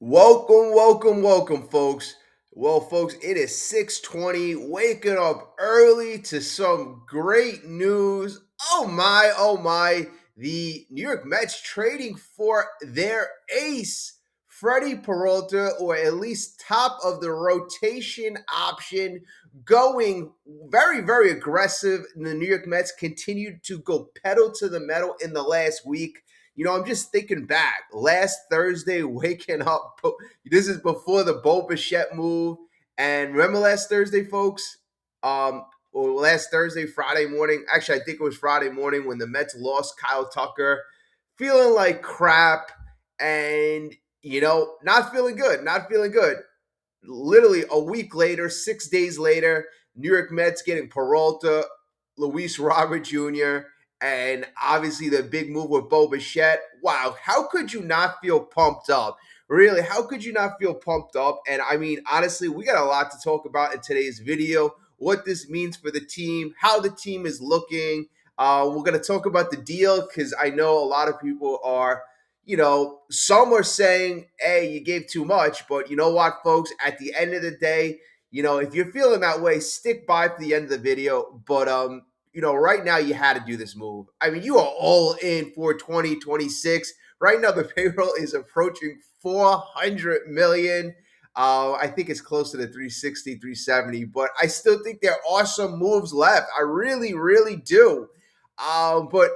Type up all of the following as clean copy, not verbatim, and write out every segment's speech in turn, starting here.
Welcome, folks. Well, folks, it is 6:20. Waking up early to some great news. Oh my. The New York Mets trading for their ace, Freddy Peralta, or at least top of the rotation option, going very aggressive. The New York Mets continued to go pedal to the metal in the last week. I'm just thinking back last Thursday, waking up. This is before the Bo Bichette move. And remember last Thursday, folks? Or last Thursday, Friday morning. Actually, I think it was Friday morning when the Mets lost Kyle Tucker, feeling like crap and, not feeling good. Not feeling good. Literally a week later, 6 days later, New York Mets getting Peralta, Luis Robert Jr., and obviously the big move with Bo Bichette. Wow, how could you not feel pumped up? Really, how could you not feel pumped up? And I mean, honestly, we got a lot to talk about in today's video. What this means for the team, how the team is looking. We're going to talk about the deal because I know a lot of people are some are saying, hey, you gave too much. But you know what, folks? At the end of the day, if you're feeling that way, stick by for the end of the video. But right now you had to do this move. I mean, you are all in for 2026. Right now, the payroll is approaching 400 million. I think it's closer to 360, 370, but I still think there are some moves left. I really do. But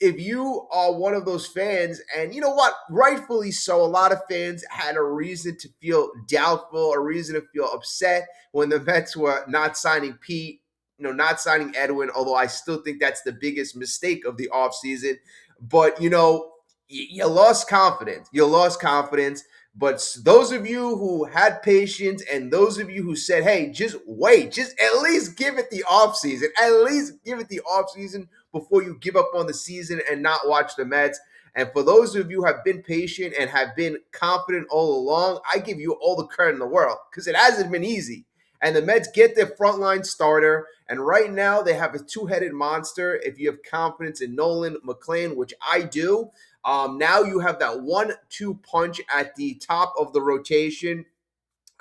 if you are one of those fans, and you know what, rightfully so, a lot of fans had a reason to feel doubtful, a reason to feel upset when the Mets were not signing Pete, not signing Edwin, although I still think that's the biggest mistake of the offseason. But, you lost confidence. You lost confidence. But those of you who had patience and those of you who said, hey, just wait, just at least give it the offseason, at least give it the offseason before you give up on the season and not watch the Mets. And for those of you who have been patient and have been confident all along, I give you all the credit in the world because it hasn't been easy. And the Mets get their frontline starter. And right now they have a two-headed monster. If you have confidence in Nolan McLean, which I do, now you have that 1-2 punch at the top of the rotation.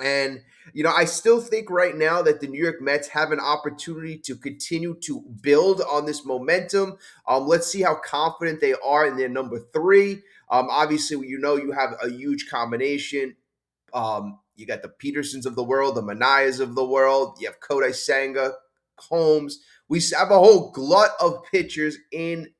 And, I still think right now that the New York Mets have an opportunity to continue to build on this momentum. Let's see how confident they are in their number three. Obviously, you have a huge combination. You got the Petersons of the world, the Manias of the world. You have Kodai Senga, Combs. We have a whole glut of pitchers in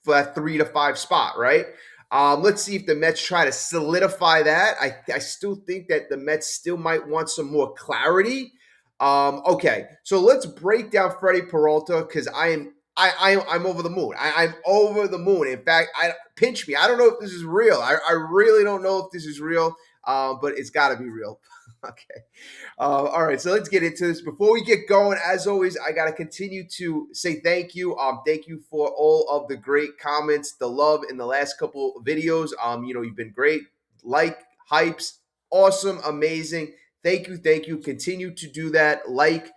for that 3 to 5 spot, right? Let's see if the Mets try to solidify that. I still think that the Mets still might want some more clarity. Okay, so let's break down Freddy Peralta because I'm over the moon. I'm over the moon. In fact, I pinch me. I don't know if this is real. I really don't know if this is real, but it's got to be real. Okay. All right, so let's get into this. Before we get going, as always, I got to continue to say thank you. Thank you for all of the great comments, the love in the last couple of videos. You've been great. Like, hypes, awesome, amazing. Thank you, thank you. Continue to do that. Like,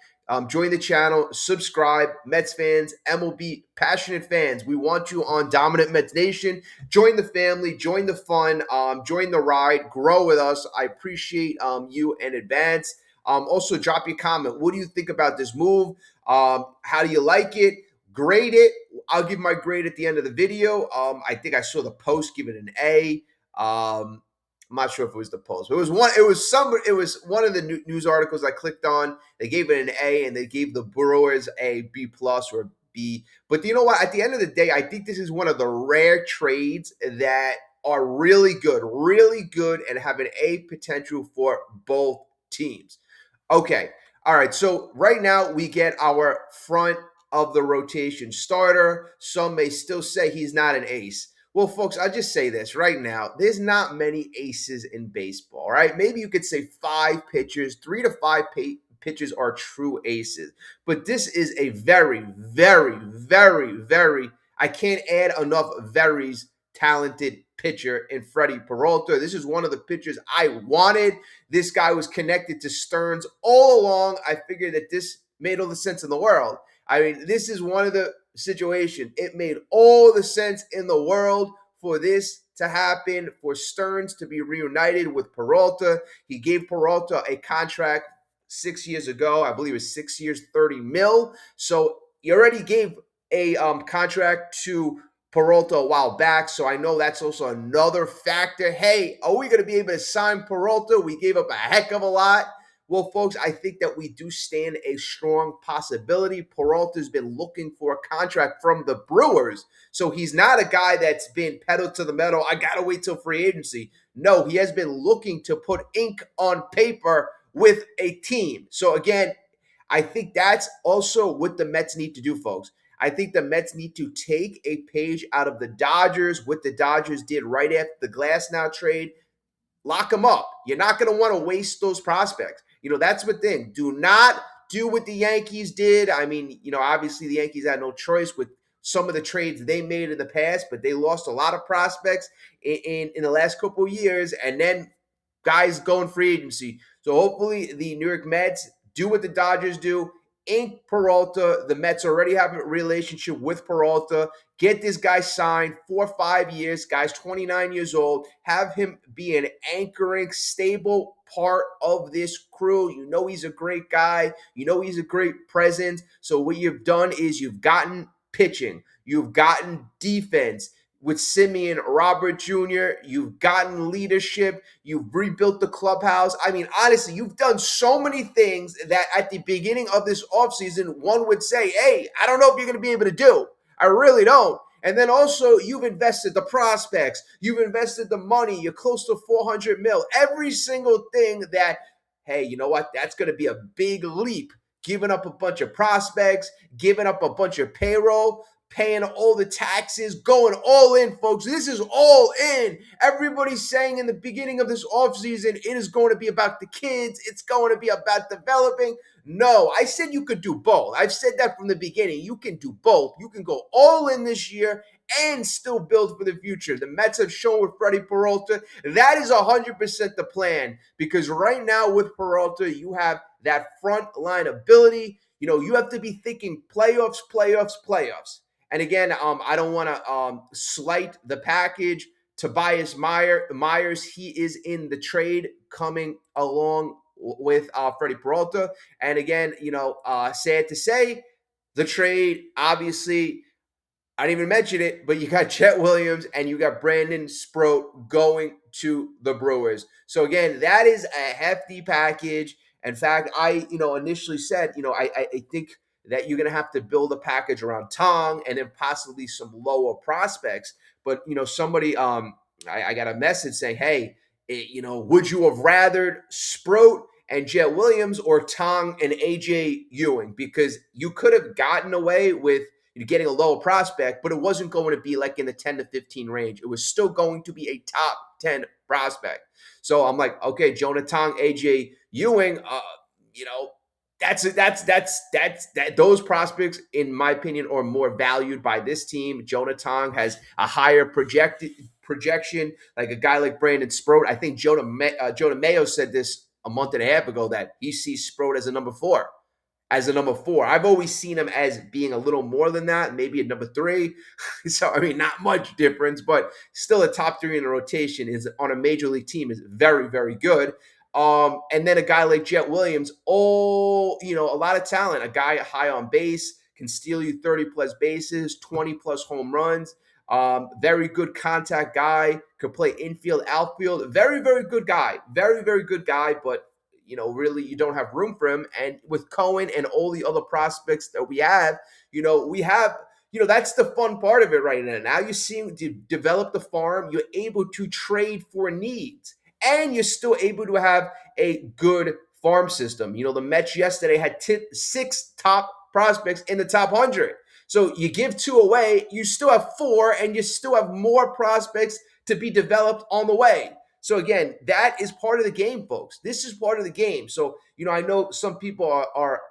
join the channel, subscribe, Mets fans, MLB passionate fans. We want you on Dominant Mets Nation. Join the family, join the fun, join the ride, grow with us. I appreciate you in advance. Also, drop your comment. What do you think about this move? How do you like it? Grade it. I'll give my grade at the end of the video. I think I saw the post give it an A. I'm not sure if it was the post, but it was one. It was one of the news articles I clicked on. They gave it an A, and they gave the Brewers a B plus or B. But you know what? At the end of the day, I think this is one of the rare trades that are really good, and have an A potential for both teams. Okay. All right. So right now we get our front of the rotation starter. Some may still say he's not an ace. Well, folks, I'll just say this right now. There's not many aces in baseball, right? Maybe you could say 5 pitchers, 3 to 5 pitchers are true aces. But this is a very, I can't add enough very's talented pitcher in Freddy Peralta. This is one of the pitchers I wanted. This guy was connected to Stearns all along. I figured that this made all the sense in the world. I mean, this is one of the situations. It made all the sense in the world for this to happen, for Stearns to be reunited with Peralta. He gave Peralta a contract 6 years ago. I believe it was 6 years, 30 mil. So he already gave a contract to Peralta a while back. So I know that's also another factor. Hey, are we going to be able to sign Peralta? We gave up a heck of a lot. Well, folks, I think that we do stand a strong possibility. Peralta's been looking for a contract from the Brewers. So he's not a guy that's been pedal to the metal. I got to wait till free agency. No, he has been looking to put ink on paper with a team. So again, I think that's also what the Mets need to do, folks. I think the Mets need to take a page out of the Dodgers, what the Dodgers did right after the Glasnow trade. Lock them up. You're not going to want to waste those prospects. That's the thing. Do not do what the Yankees did. I mean, obviously the Yankees had no choice with some of the trades they made in the past, but they lost a lot of prospects in the last couple of years, and then guys going free agency. So hopefully the New York Mets do what the Dodgers do. Ink Peralta. The Mets already have a relationship with Peralta. Get this guy signed for 5 years. Guy's 29 years old. Have him be an anchoring, stable part of this crew. He's a great guy. He's a great presence. So what you've done is you've gotten pitching. You've gotten defense. With Simeon, Robert Jr., you've gotten leadership, you've rebuilt the clubhouse. I mean, honestly, you've done so many things that at the beginning of this offseason, one would say, hey, I don't know if you're going to be able to do. I really don't. And then also, you've invested the prospects, you've invested the money, you're close to 400 mil. Every single thing that, hey, you know what? That's going to be a big leap. Giving up a bunch of prospects, giving up a bunch of payroll, paying all the taxes, going all in, folks. This is all in. Everybody's saying in the beginning of this offseason, it is going to be about the kids. It's going to be about developing. No, I said you could do both. I've said that from the beginning. You can do both. You can go all in this year and still build for the future. The Mets have shown with Freddy Peralta, that is 100% the plan, because right now with Peralta, you have that front line ability. You have to be thinking playoffs, playoffs, playoffs. And again, I don't want to slight the package. Tobias Myers, he is in the trade coming along with Freddy Peralta. And again, sad to say, the trade, obviously, I didn't even mention it, but you got Chet Williams and you got Brandon Sproat going to the Brewers. So again, that is a hefty package. In fact, I initially said, I think that you're going to have to build a package around Tong and then possibly some lower prospects. But somebody, I got a message saying, hey, would you have rathered Sproat and Jet Williams or Tong and AJ Ewing? Because you could have gotten away with getting a lower prospect, but it wasn't going to be like in the 10 to 15 range. It was still going to be a top 10 prospect. So I'm like, okay, Jonah Tong, AJ Ewing, those prospects, in my opinion, are more valued by this team. Jonah Tong has a higher projection, like a guy like Brandon Sproat. I think Jonah Mayo said this a month and a half ago that he sees Sproat as a number 4. I've always seen him as being a little more than that, maybe a number 3. So, I mean, not much difference, but still a top 3 in the rotation is on a major league team is very, very good. And then a guy like Jet Williams, a lot of talent, a guy high on base, can steal you 30 plus bases, 20 plus home runs. Very good contact guy, could play infield, outfield. Very, very good guy. Very, very good guy, but really you don't have room for him. And with Cohen and all the other prospects that we have, that's the fun part of it right now. Now you're seeing to develop the farm, you're able to trade for needs, and you're still able to have a good farm system. The Mets yesterday had 6 top prospects in the top 100. So you give 2 away, you still have 4, and you still have more prospects to be developed on the way. So again, that is part of the game, folks. This is part of the game. So, I know some people are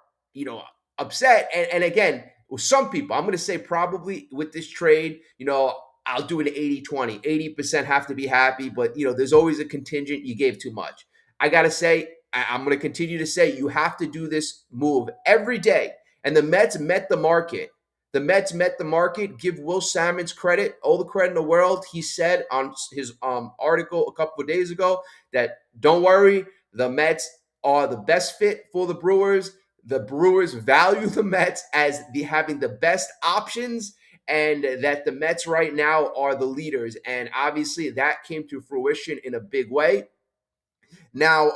upset. And again, with some people, I'm going to say probably with this trade, I'll do an 80-20. 80% have to be happy, but, there's always a contingent. You gave too much. I got to say, I'm going to continue to say you have to do this move every day. And the Mets met the market. The Mets met the market. Give Will Salmons credit, all the credit in the world. He said on his article a couple of days ago that don't worry, the Mets are the best fit for the Brewers. The Brewers value the Mets as having the best options, and that the Mets right now are the leaders. And obviously, that came to fruition in a big way. Now,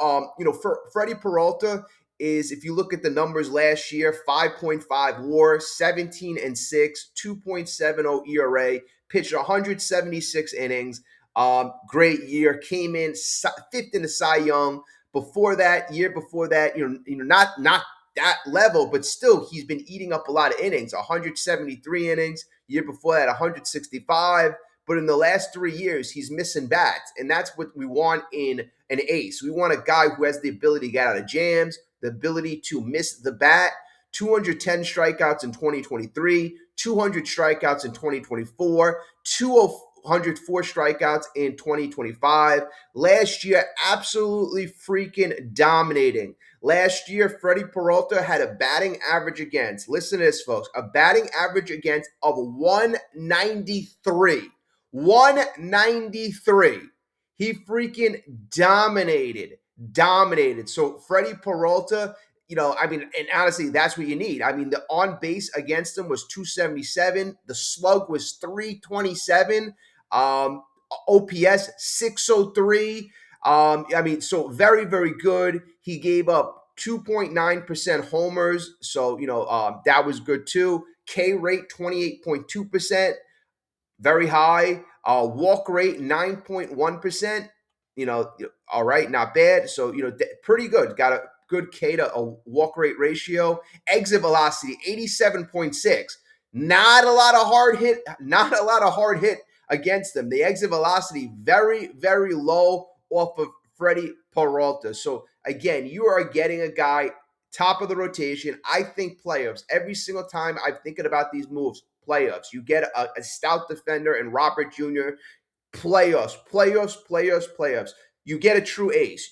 for Freddy Peralta is, if you look at the numbers last year, 5.5 WAR, 17 and 6, 2.70 ERA, pitched 176 innings. Great year. Came in fifth in the Cy Young. Year before that, not that level, but still, he's been eating up a lot of innings. 173 innings. Year before that, 165. But in the last 3 years, he's missing bats, and that's what we want in an ace. We want a guy who has the ability to get out of jams, the ability to miss the bat. 210 strikeouts in 2023, 200 strikeouts in 2024, 204 strikeouts in 2025. Last year, absolutely freaking dominating. Last year, Freddy Peralta had a batting average against, listen to this, folks, a batting average against of 193. 193. He freaking dominated. So Freddy Peralta, and honestly, that's what you need. I mean, the on base against him was 277. The slug was 327. OPS 603. So very, very good. He gave up 2.9% homers. So, that was good too. K rate 28.2%. Very high. Walk rate 9.1%. All right, not bad. So, pretty good. Got a good K to a walk rate ratio. Exit velocity 87.6. Not a lot of hard hit against them. The exit velocity very, very low off of Freddy Peralta. So again, you are getting a guy top of the rotation. I think playoffs. Every single time I'm thinking about these moves, playoffs. You get a stout defender and Robert Jr. Playoffs. You get a true ace.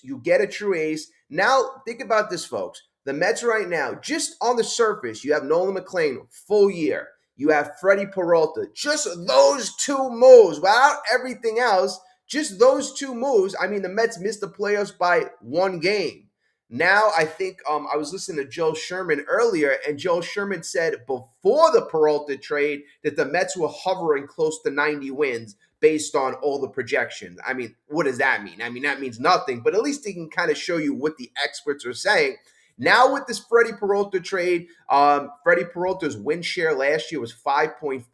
Now, think about this, folks. The Mets right now, just on the surface, you have Nolan McLean, full year. You have Freddy Peralta. Just those two moves, without everything else, just those two moves. I mean, the Mets missed the playoffs by one game. Now, I think I was listening to Joe Sherman earlier, and Joe Sherman said before the Peralta trade that the Mets were hovering close to 90 wins based on all the projections. I mean, what does that mean? I mean, that means nothing, but at least they can kind of show you what the experts are saying. Now with this Freddy Peralta trade, Freddy Peralta's win share last year was 5.5.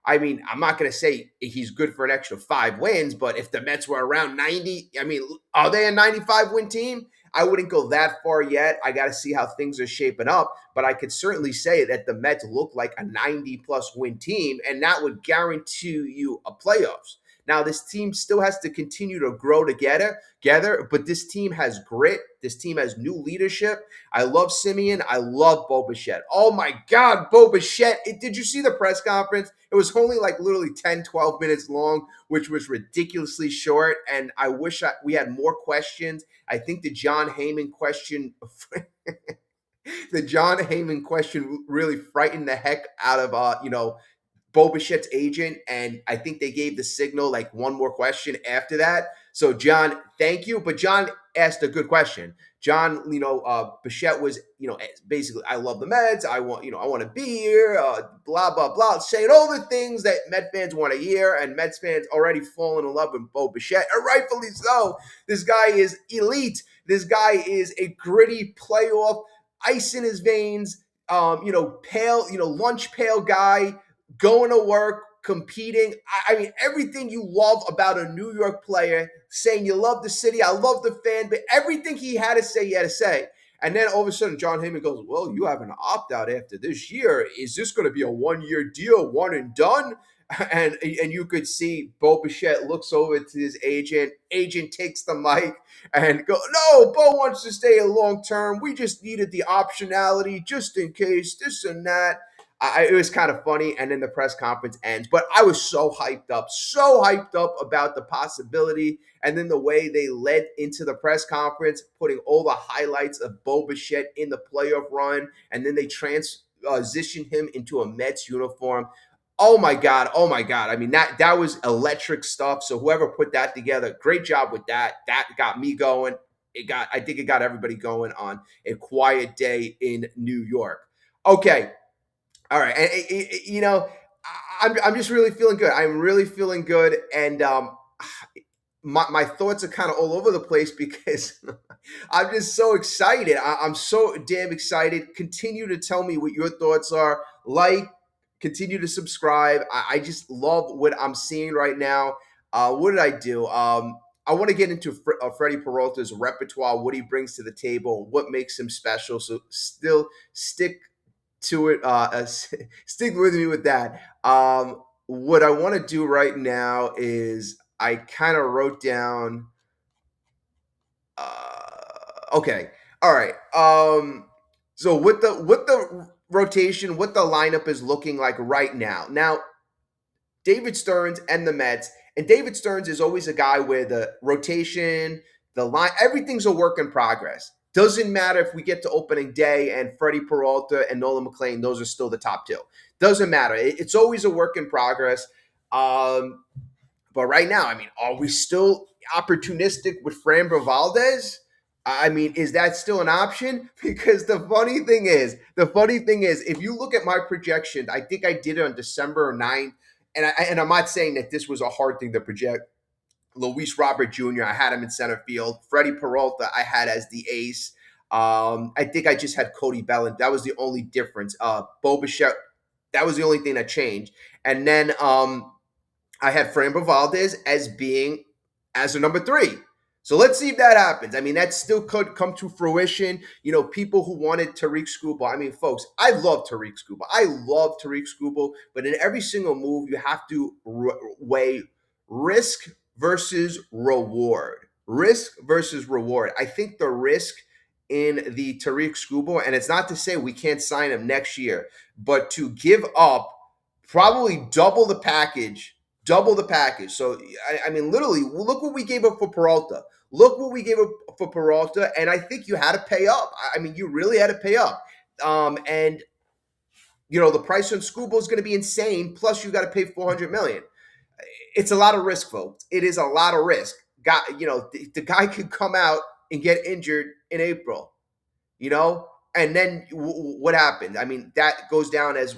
I mean, I'm not going to say he's good for an extra 5 wins, but if the Mets were around 90, I mean, are they a 95 win team? I wouldn't go that far yet. I got to see how things are shaping up, but I could certainly say that the Mets look like a 90-plus win team, and that would guarantee you a playoffs. Now, this team still has to continue to grow together, but this team has grit. This team has new leadership. I love Simeon. I love Bo Bichette. Oh, my God, Bo Bichette. Did you see the press conference? It was only like literally 10, 12 minutes long, which was ridiculously short, and I wish we had more questions. I think the John Heyman question really frightened the heck out of Bo Bichette's agent, and I think they gave the signal like one more question after that. So, John, thank you. But John asked a good question. John, Bichette was, basically, I love the Mets. I want to be here, blah, blah, blah. Saying all the things that Met fans want to hear, and Mets fans already fallen in love with Bo Bichette, and rightfully so. This guy is elite. This guy is a gritty playoff, ice in his veins, pale, lunch pail guy, going to work, competing. I mean, everything you love about a New York player, saying you love the city, I love the fan, but everything he had to say, he had to say. And then all of a sudden, John Heyman goes, well, you have an opt-out after this year. Is this going to be a one-year deal, one and done? And you could see Bo Bichette looks over to his agent. Agent takes the mic and go, no, Bo wants to stay a long term. We just needed the optionality just in case, this and that. It was kind of funny, and then the press conference ends. But I was so hyped up about the possibility, and then the way they led into the press conference, putting all the highlights of Bo Bichette in the playoff run, and then they position him into a Mets uniform. Oh my God! Oh my God! I mean that was electric stuff. So whoever put that together, great job with that. That got me going. I think it got everybody going on a quiet day in New York. Okay, all right, and I'm just really feeling good. I'm really feeling good, and my thoughts are kind of all over the place because I'm just so excited. I'm so damn excited. Continue to tell me what your thoughts are. Like, continue to subscribe. I just love what I'm seeing right now. What did I do? I want to get into Freddy Peralta's repertoire, what he brings to the table, what makes him special. So still stick to it. Stick with me with that. What I want to do right now is I kind of wrote down. Okay, all right. So what the rotation, what the lineup is looking like right now. Now, David Stearns and the Mets, and David Stearns is always a guy where the rotation, the line, everything's a work in progress. Doesn't matter if we get to opening day and Freddie Peralta and Nolan McLean, those are still the top two. Doesn't matter. It's always a work in progress. But right now, I mean, are we still opportunistic with Framber Valdez? I mean, is that still an option? Because the funny thing is, if you look at my projection, I think I did it on December 9th, and I'm not saying that this was a hard thing to project. Luis Robert Jr., I had him in center field. Freddie Peralta, I had as the ace. I think I just had Cody Bellinger. That was the only difference. Bo Bichette, that was the only thing that changed. And then I had Framber Valdez as a number three. So let's see if that happens. I mean, that still could come to fruition. People who wanted Tariq Skubal. I mean, folks, I love Tariq Skubal. I love Tariq Skubal, but in every single move, you have to weigh risk versus reward. Risk versus reward. I think the risk in the Tariq Skubal, and it's not to say we can't sign him next year, but to give up probably double the package. So I mean, literally, look what we gave up for Peralta. Look what we gave up for Peralta, and I think you had to pay up. I mean, you really had to pay up. And the price on Scooble is going to be insane. Plus, you got to pay $400 million. It's a lot of risk, folks. It is a lot of risk. The guy could come out and get injured in April. And then what happened? I mean, that goes down as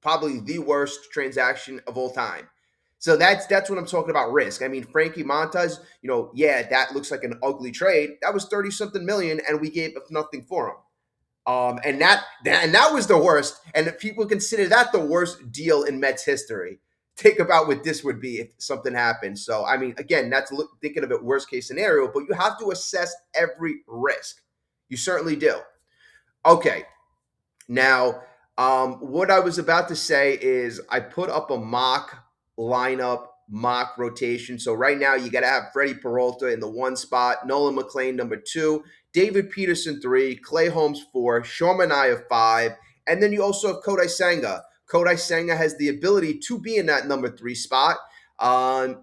probably the worst transaction of all time. So that's what I'm talking about risk. I mean, Frankie Montas, yeah, that looks like an ugly trade. That was 30 something million, and we gave up nothing for him. And that was the worst. And if people consider that the worst deal in Mets history, think about what this would be if something happened. So, I mean, again, that's thinking of it worst case scenario, but you have to assess every risk. You certainly do. Okay. Now, what I was about to say is I put up a mock lineup, mock rotation. So right now you got to have Freddie Peralta in the one spot, Nolan McLean number two, David Peterson three, Clay Holmes four, Sean Manaea five, and then you also have Kodai Senga. Kodai Senga has the ability to be in that number three spot.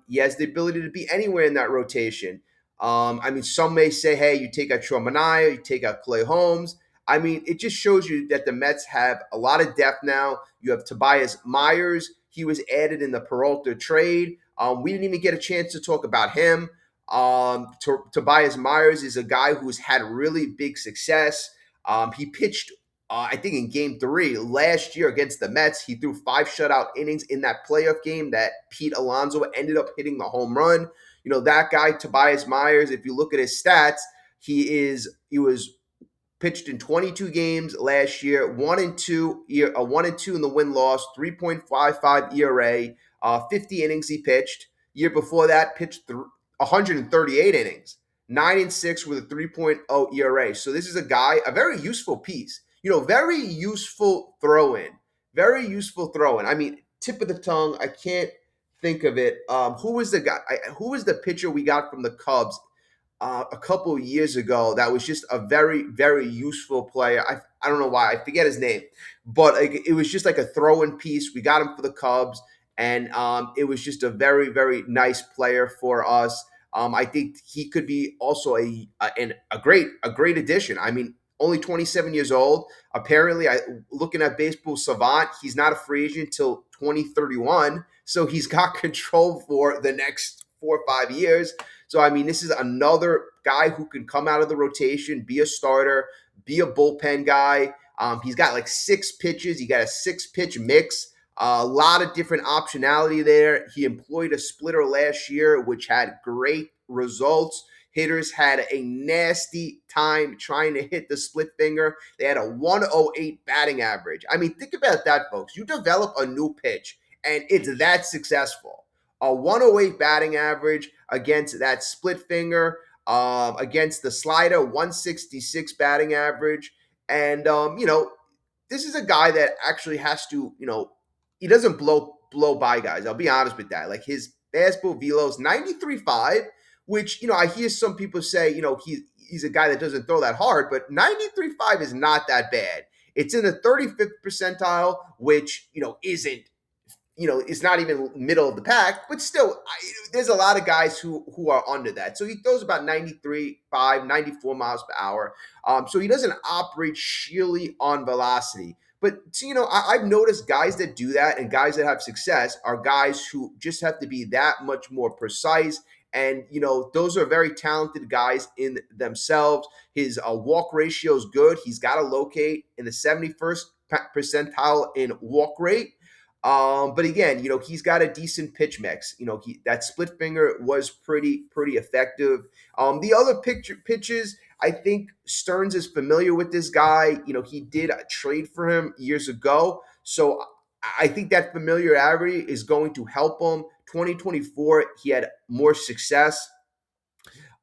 He has the ability to be anywhere in that rotation. I mean, some may say, hey, you take out Sean Manaea, you take out Clay Holmes. I mean, it just shows you that the Mets have a lot of depth now. You have Tobias Myers. He was added in the Peralta trade. We didn't even get a chance to talk about him. Tobias Myers is a guy who's had really big success. He pitched, I think, in Game 3 last year against the Mets. He threw 5 shutout innings in that playoff game that Pete Alonso ended up hitting the home run. That guy, Tobias Myers, if you look at his stats, he was pitched in 22 games last year, 1-2 in the win-loss, 3.55 ERA, 50 innings he pitched. Year before that, pitched 138 innings, 9-6 with a 3.0 ERA. So this is a guy, a very useful piece. Very useful throw-in. Very useful throw-in. I mean, tip of the tongue, I can't think of it. Who was the guy? Who was the pitcher we got from the Cubs a couple of years ago that was just a very, very useful player? I don't know why. I forget his name. But it was just like a throw-in piece. We got him for the Cubs, and it was just a very, very nice player for us. I think he could be also a great addition. I mean, only 27 years old. Apparently, looking at Baseball Savant, he's not a free agent until 2031. So he's got control for the next 4 or 5 years. So, I mean, this is another guy who can come out of the rotation, be a starter, be a bullpen guy. He's got like 6 pitches. He got a 6 pitch mix. A lot of different optionality there. He employed a splitter last year, which had great results. Hitters had a nasty time trying to hit the split finger. They had a 108 batting average. I mean, think about that, folks. You develop a new pitch, and it's that successful. A 108 batting average against that split finger, against the slider, 166 batting average. And, this is a guy that actually has to, he doesn't blow by guys. I'll be honest with that. Like his fastball velo is 93.5, which, I hear some people say, he's a guy that doesn't throw that hard, but 93.5 is not that bad. It's in the 35th percentile, which, isn't, it's not even middle of the pack, but still, there's a lot of guys who are under that. So he throws about 93.5, 94 miles per hour. So he doesn't operate sheerly on velocity. But, so, I've noticed guys that do that and guys that have success are guys who just have to be that much more precise. And, those are very talented guys in themselves. His walk ratio is good. He's got to locate in the 71st percentile in walk rate. But again, he's got a decent pitch mix. That split finger was pretty effective. The other pitches, I think Stearns is familiar with this guy. He did a trade for him years ago, so I think that familiarity is going to help him. 2024, he had more success.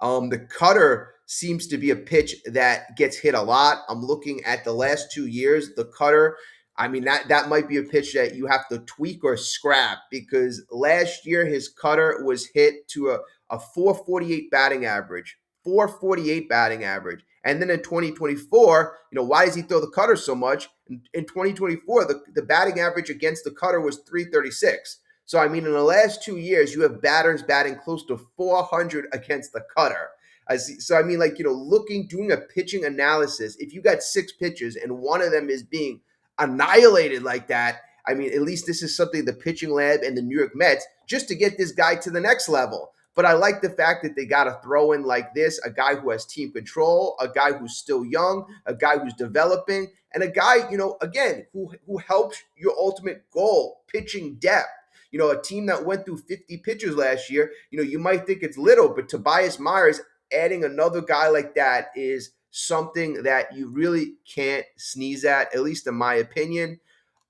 The cutter seems to be a pitch that gets hit a lot. I'm looking at the last 2 years. The cutter, I mean, that might be a pitch that you have to tweak or scrap because last year his cutter was hit to a 448 batting average. 448 batting average. And then in 2024, why does he throw the cutter so much? In 2024, the batting average against the cutter was 336. So, I mean, in the last 2 years, you have batters batting close to 400 against the cutter. So, I mean, doing a pitching analysis, if you got 6 pitches and one of them is being annihilated like that, I mean, at least this is something the pitching lab and the New York Mets, just to get this guy to the next level. But I like the fact that they got to throw in like this, a guy who has team control, a guy who's still young, a guy who's developing, and a guy, again, who helps your ultimate goal, pitching depth. A team that went through 50 pitchers last year, you might think it's little, but Tobias Myers adding another guy like that is something that you really can't sneeze at least in my opinion.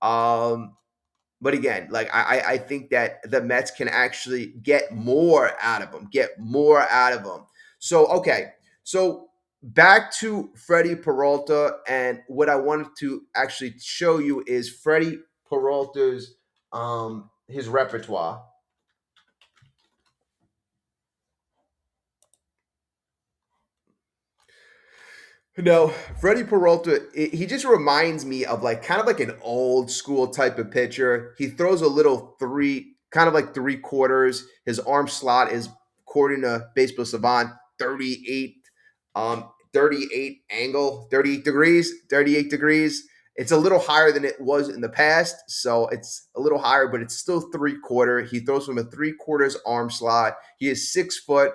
But again, I think that the Mets can actually get more out of him, So, okay. So back to Freddy Peralta. And what I wanted to actually show you is Freddy Peralta's his repertoire. No, Freddy Peralta, he just reminds me of kind of like an old school type of pitcher. He throws a little kind of like 3/4. His arm slot is, according to Baseball Savant, 38, 38 angle, 38 degrees. It's a little higher than it was in the past, so it's a little higher, but it's still 3/4. He throws from a 3/4 arm slot. He is 6 foot,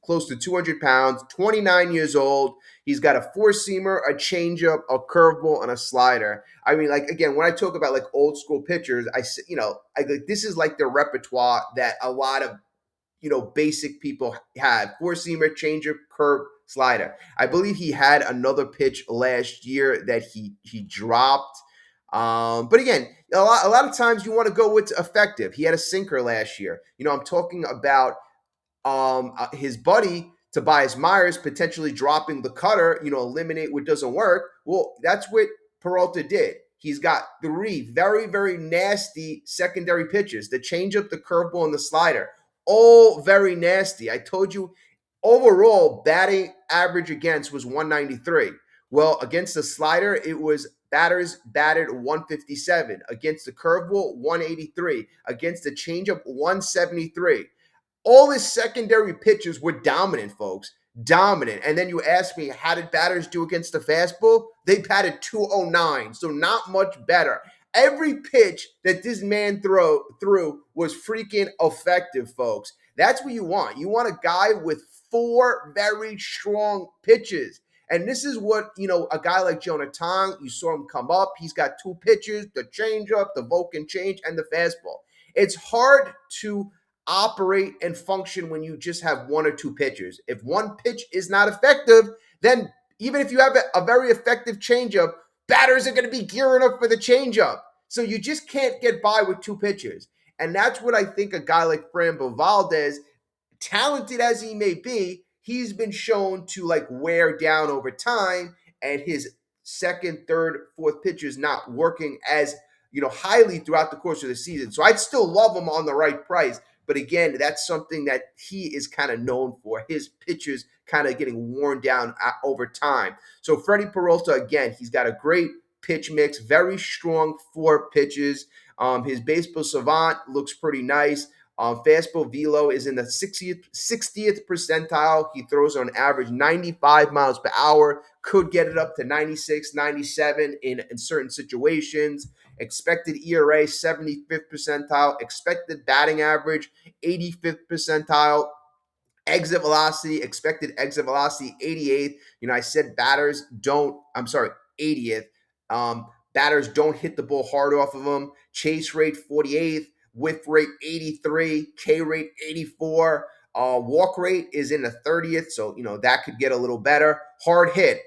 close to 200 pounds, 29 years old. He's got a four-seamer, a changeup, a curveball, and a slider. I mean, again, when I talk about old school pitchers, this is like the repertoire that a lot of basic people have: four-seamer, changeup, curve, slider. I believe he had another pitch last year that he dropped. But again, a lot of times you want to go with effective. He had a sinker last year. I'm talking about his buddy Tobias Myers potentially dropping the cutter, eliminate what doesn't work. Well, that's what Peralta did. He's got 3 very, very nasty secondary pitches: the changeup, the curveball, and the slider. All very nasty. I told you, overall batting average against was 193. Well, against the slider, it was batters batted 157. Against the curveball, 183. Against the changeup, 173. All his secondary pitches were dominant, folks. dominant. And then you ask me, how did batters do against the fastball? They batted 209, so not much better. Every pitch that this man threw was freaking effective, folks. That's what you want. You want a guy with four very strong pitches. And this is what, a guy like Jonah Tong, you saw him come up. He's got two pitches, the changeup, the Vulcan change, and the fastball. It's hard to operate and function when you just have one or two pitchers. If one pitch is not effective, then even if you have a very effective changeup, batters are going to be gearing up for the changeup. So you just can't get by with two pitchers. And that's what I think a guy like Frambo Valdez, talented as he may be, he's been shown to like wear down over time, and his second, third, fourth pitchers not working as highly throughout the course of the season. So I'd still love him on the right price. But again, that's something that he is kind of known for. His pitches kind of getting worn down over time. So Freddy Peralta, again, he's got a great pitch mix, very strong four pitches. His baseball savant looks pretty nice. Fastball velo is in the 60th percentile. He throws on average 95 miles per hour, could get it up to 96, 97 in certain situations. Expected ERA, 75th percentile. Expected batting average, 85th percentile. Expected exit velocity, 88th. I said 80th. Batters don't hit the ball hard off of them. Chase rate, 48th. Whiff rate, 83. K rate, 84. Walk rate is in the 30th, so, that could get a little better. Hard hit.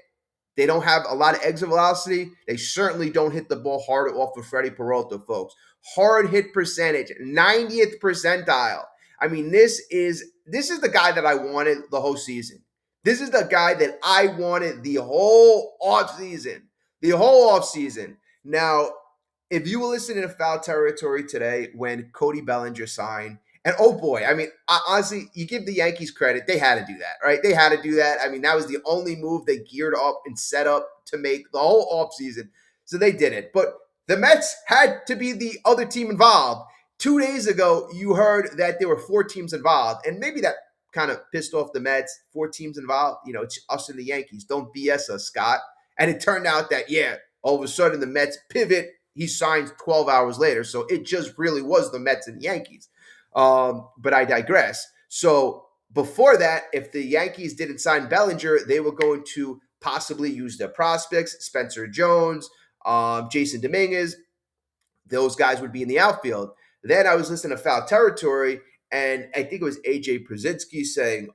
They don't have a lot of exit velocity. They certainly don't hit the ball hard off of Freddy Peralta, folks. Hard hit percentage, 90th percentile. I mean, this is the guy that I wanted the whole season. This is the guy that I wanted the whole offseason. The whole offseason. Now, if you were listening to Foul Territory today when Cody Bellinger signed, and oh boy, I mean, honestly, you give the Yankees credit. They had to do that, right? They had to do that. I mean, that was the only move they geared up and set up to make the whole offseason. So they did it. But the Mets had to be the other team involved. 2 days ago, you heard that there were 4 teams involved. And maybe that kind of pissed off the Mets. 4 teams involved. It's us and the Yankees. Don't BS us, Scott. And it turned out that, all of a sudden the Mets pivot. He signs 12 hours later. So it just really was the Mets and the Yankees. But I digress. So before that, if the Yankees didn't sign Bellinger, they were going to possibly use their prospects, Spencer Jones, Jason Dominguez. Those guys would be in the outfield. Then I was listening to Foul Territory, and I think it was AJ Przinsky saying,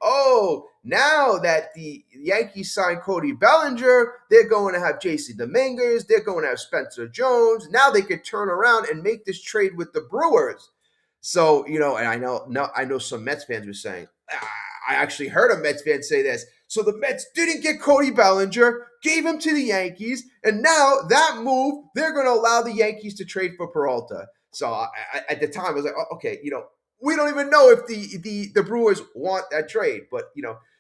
now that the Yankees signed Cody Bellinger, they're going to have Jason Dominguez, they're going to have Spencer Jones. Now they could turn around and make this trade with the Brewers. So, and I know some Mets fans were saying, I actually heard a Mets fan say this. So the Mets didn't get Cody Bellinger, gave him to the Yankees, and now that move, they're going to allow the Yankees to trade for Peralta. So at the time, I was like, okay, we don't even know if the Brewers want that trade. But,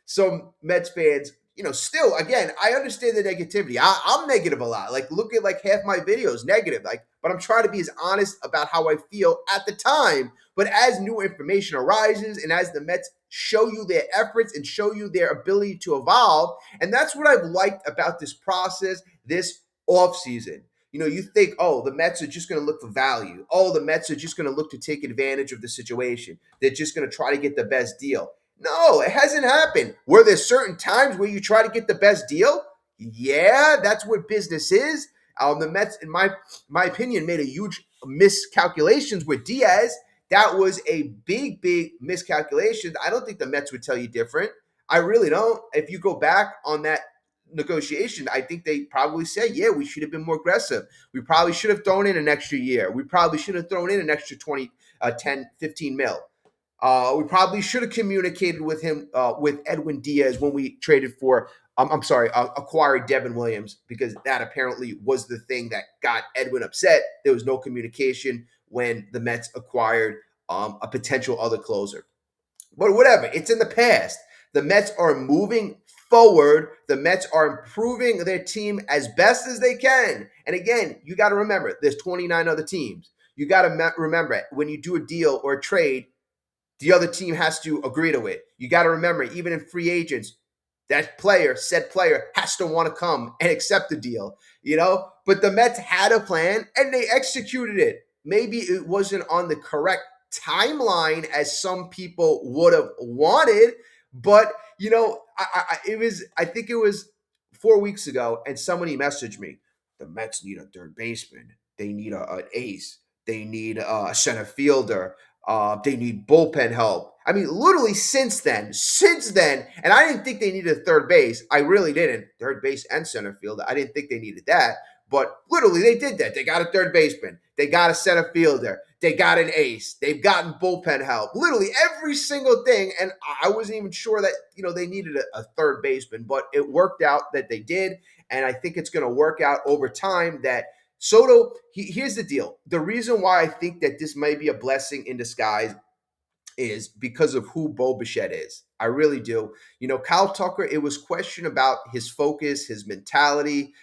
some Mets fans, still, again, I understand the negativity. I'm negative a lot. Like, look at like half my videos, negative. But I'm trying to be as honest about how I feel at the time. But as new information arises and as the Mets show you their efforts and show you their ability to evolve, and that's what I've liked about this process, this offseason. You think, the Mets are just going to look for value. The Mets are just going to look to take advantage of the situation. They're just going to try to get the best deal. No, it hasn't happened. Were there certain times where you try to get the best deal? Yeah, that's what business is. The Mets, in my opinion, made a huge miscalculations with Diaz. That was a big, big miscalculation. I don't think the Mets would tell you different. I really don't. If you go back on that negotiation, I think they probably say, we should have been more aggressive. We probably should have thrown in an extra year. We probably should have thrown in an extra 10, 15 mil. We probably should have communicated with him, with Edwin Diaz when we traded for, acquired Devin Williams, because that apparently was the thing that got Edwin upset. There was no communication when the Mets acquired a potential other closer. But whatever, it's in the past. The Mets are moving forward. The Mets are improving their team as best as they can. And again, you got to remember, there's 29 other teams. You got to remember, when you do a deal or a trade, the other team has to agree to it. You got to remember, even in free agents, said player, has to want to come and accept the deal, But the Mets had a plan and they executed it. Maybe it wasn't on the correct timeline as some people would have wanted, but I think it was 4 weeks ago, and somebody messaged me. The Mets need a third baseman. They need an ace. They need a center fielder. They need bullpen help. I mean, literally since then, and I didn't think they needed a third base. I really didn't. Third base and center fielder. I didn't think they needed that. But literally, they did that. They got a third baseman. They got a center fielder. They got an ace. They've gotten bullpen help. Literally every single thing. And I wasn't even sure that they needed a third baseman, but it worked out that they did. And I think it's going to work out over time that Soto. Here's the deal. The reason why I think that this might be a blessing in disguise is because of who Bo Bichette is. I really do. Kyle Tucker, it was question about his focus, his mentality,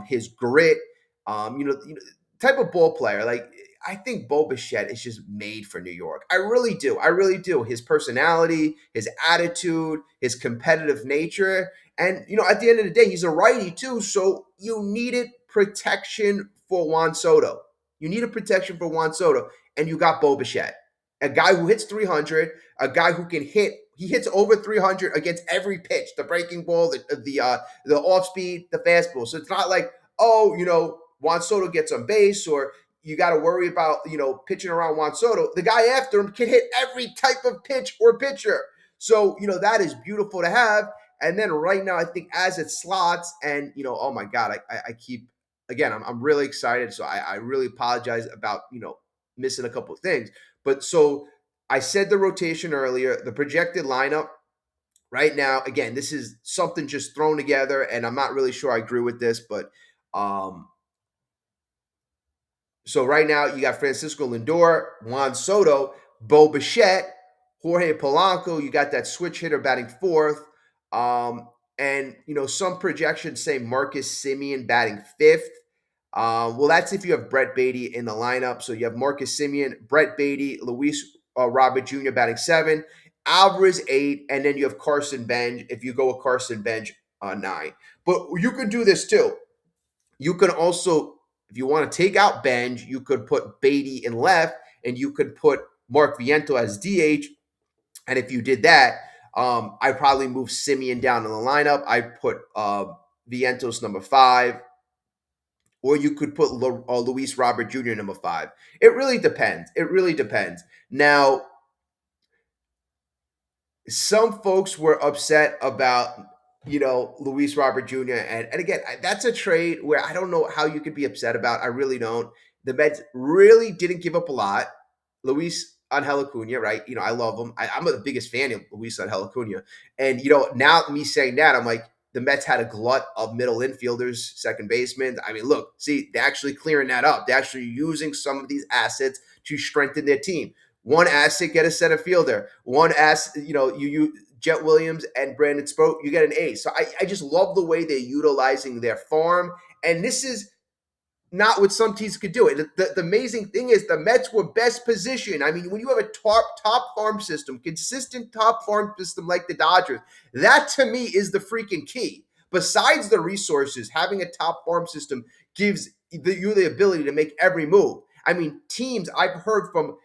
his grit, type of ball player. Like, I think Bo Bichette is just made for New York. I really do. I really do. His personality, his attitude, his competitive nature. And, at the end of the day, he's a righty too. So you needed protection for Juan Soto. You needed protection for Juan Soto. And you got Bo Bichette, a guy who hits 300, a guy who can hit. He hits over 300 against every pitch, the breaking ball, the off speed, the fastball. So it's not like, Juan Soto gets on base, or you got to worry about, pitching around Juan Soto. The guy after him can hit every type of pitch or pitcher. So, that is beautiful to have. And then right now, I think as it slots, and, oh my God, I keep, again, I'm really excited. So I really apologize about, missing a couple of things. But so I said the rotation earlier, the projected lineup right now, again, this is something just thrown together, and I'm not really sure I agree with this, but so right now you got Francisco Lindor, Juan Soto, Bo Bichette, Jorge Polanco. You got that switch hitter batting fourth. And, some projections say Marcus Semien batting fifth. Well, that's if you have Brett Beatty in the lineup. So you have Marcus Semien, Brett Beatty, Luis Robert Jr. batting seven, Alvarez eight, and then you have Carson Bench if you go with Carson Bench nine. But you could do this too. You could also, if you want to take out Benj, you could put Beatty in left, and you could put Mark Viento as DH. And if you did that, I'd probably move Semien down in the lineup. I'd put Vientos number five, or you could put Luis Robert Jr. number five. It really depends. It really depends. Now, some folks were upset about, Luis Robert Jr. And again, that's a trade where I don't know how you could be upset about. I really don't. The Mets really didn't give up a lot. Luis Angel Acuna, right? I love him. I'm the biggest fan of Luis Angel Acuna. And, now me saying that, I'm like, the Mets had a glut of middle infielders, second basemen. I mean, look, see, they're actually clearing that up. They're actually using some of these assets to strengthen their team. One asset, get a center fielder. One asset, you Jet Williams and Brandon Sproat, you get an ace. So I just love the way they're utilizing their farm. And this is not what some teams could do. The amazing thing is the Mets were best positioned. I mean, when you have a top farm system, consistent top farm system like the Dodgers, that to me is the freaking key. Besides the resources, having a top farm system gives you the ability to make every move. I mean, teams, I've heard from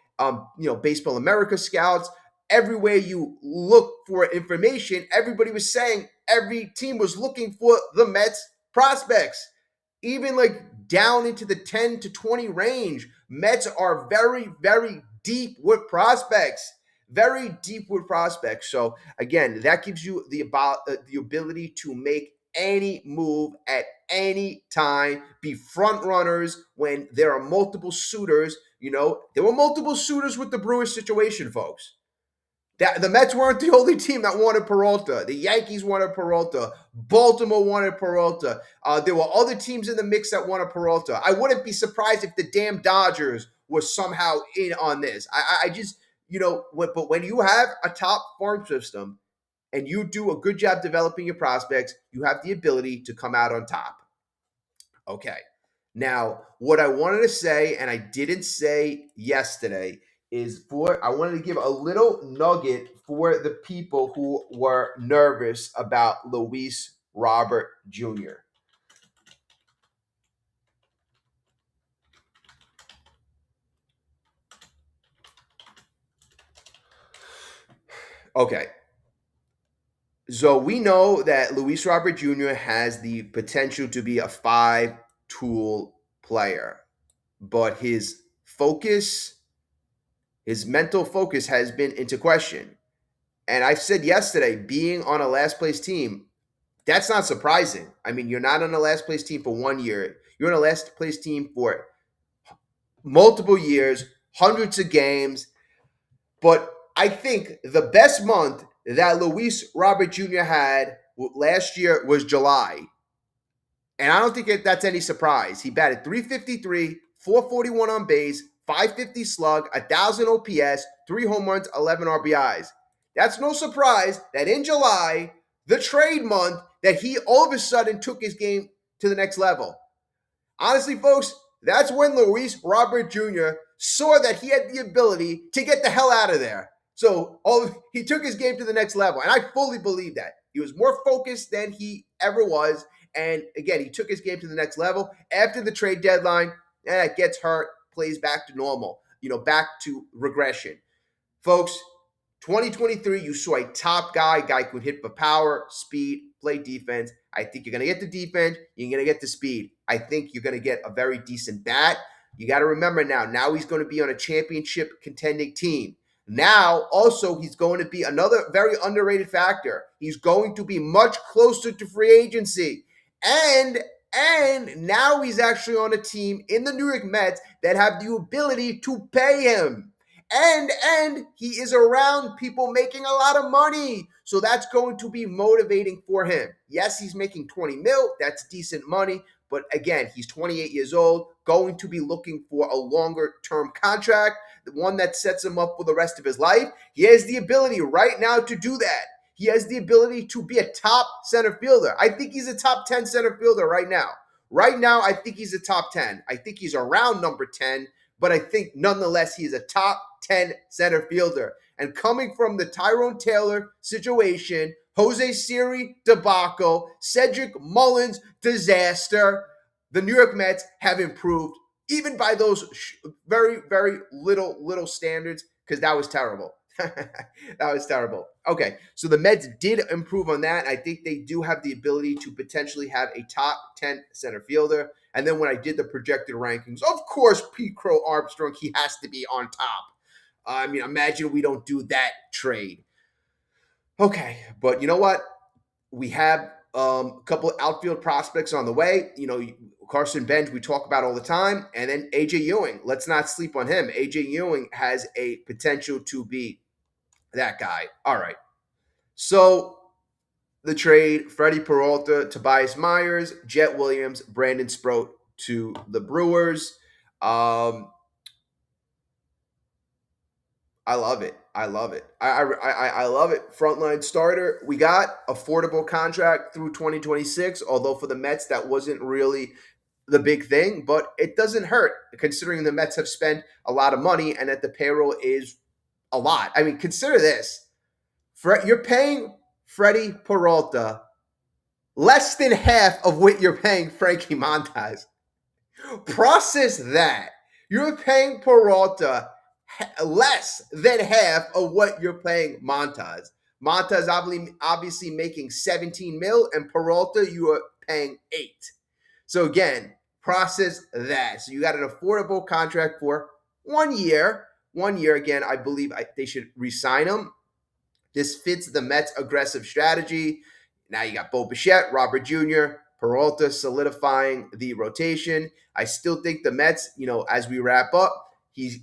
Baseball America scouts, everywhere you look for information, everybody was saying every team was looking for the Mets prospects. Even like down into the 10 to 20 range, Mets are very, very deep with prospects. Very deep with prospects. So again, that gives you the ability to make any move at any time, be front runners when there are multiple suitors. There were multiple suitors with the Brewers situation, folks. The Mets weren't the only team that wanted Peralta. The Yankees wanted Peralta. Baltimore wanted Peralta. There were other teams in the mix that wanted Peralta. I wouldn't be surprised if the damn Dodgers were somehow in on this. I just, but when you have a top farm system and you do a good job developing your prospects, you have the ability to come out on top. Okay. Now, what I wanted to say, and I didn't say yesterday, is for I wanted to give a little nugget for the people who were nervous about Luis Robert Jr. Okay. So we know that Luis Robert Jr. has the potential to be a five-tool player, but his mental focus has been into question. And I've said yesterday, being on a last place team, that's not surprising. I mean, you're not on a last place team for 1 year. You're on a last place team for multiple years, hundreds of games. But I think the best month that Luis Robert Jr. had last year was July. And I don't think that's any surprise. He batted 353, 441 on base, 550 slug, 1,000 OPS, 3 home runs, 11 RBIs. That's no surprise that in July, the trade month, that he all of a sudden took his game to the next level. Honestly, folks, that's when Luis Robert Jr. saw that he had the ability to get the hell out of there. So he took his game to the next level. And I fully believe that. He was more focused than he ever was. And again, he took his game to the next level. After the trade deadline, gets hurt, plays back to normal, back to regression. Folks, 2023, you saw a top guy who could hit for power, speed, play defense. I think you're going to get the defense. You're going to get the speed. I think you're going to get a very decent bat. You got to remember now he's going to be on a championship contending team. Now, also, he's going to be another very underrated factor. He's going to be much closer to free agency. And now he's actually on a team in the New York Mets that have the ability to pay him. And he is around people making a lot of money. So that's going to be motivating for him. Yes, he's making 20 mil. That's decent money. But again, he's 28 years old, going to be looking for a longer term contract, the one that sets him up for the rest of his life. He has the ability right now to do that. He has the ability to be a top center fielder. I think he's a top 10 center fielder right now. Right now, I think he's a top 10. I think he's around number 10, but I think nonetheless he is a top 10 center fielder. And coming from the Tyrone Taylor situation, Jose Siri debacle, Cedric Mullins disaster, the New York Mets have improved even by those very, very little standards, because that was terrible. That was terrible. Okay, so the Mets did improve on that. I think they do have the ability to potentially have a top 10 center fielder. And then when I did the projected rankings, of course, Pete Crow Armstrong, he has to be on top. I mean, imagine we don't do that trade. Okay, but you know what? We have a couple of outfield prospects on the way. Carson Bench, we talk about all the time. And then AJ Ewing. Let's not sleep on him. AJ Ewing has a potential to be that guy. All right. So the trade, Freddy Peralta, Tobias Myers, Jet Williams, Brandon Sproat to the Brewers. I love it. I love it. I love it. Frontline starter. We got affordable contract through 2026, although for the Mets, that wasn't really the big thing, but it doesn't hurt considering the Mets have spent a lot of money and that the payroll is a lot. I mean, consider this. You're paying Freddy Peralta less than half of what you're paying Frankie Montas. Process that. You're paying Peralta less than half of what you're paying Montas. Montas obviously making 17 mil, and Peralta you are paying 8. So again, process that. So you got an affordable contract for 1 year. 1 year again. I believe they should re-sign him. This fits the Mets' aggressive strategy. Now you got Bo Bichette, Robert Jr., Peralta solidifying the rotation. I still think the Mets, as we wrap up,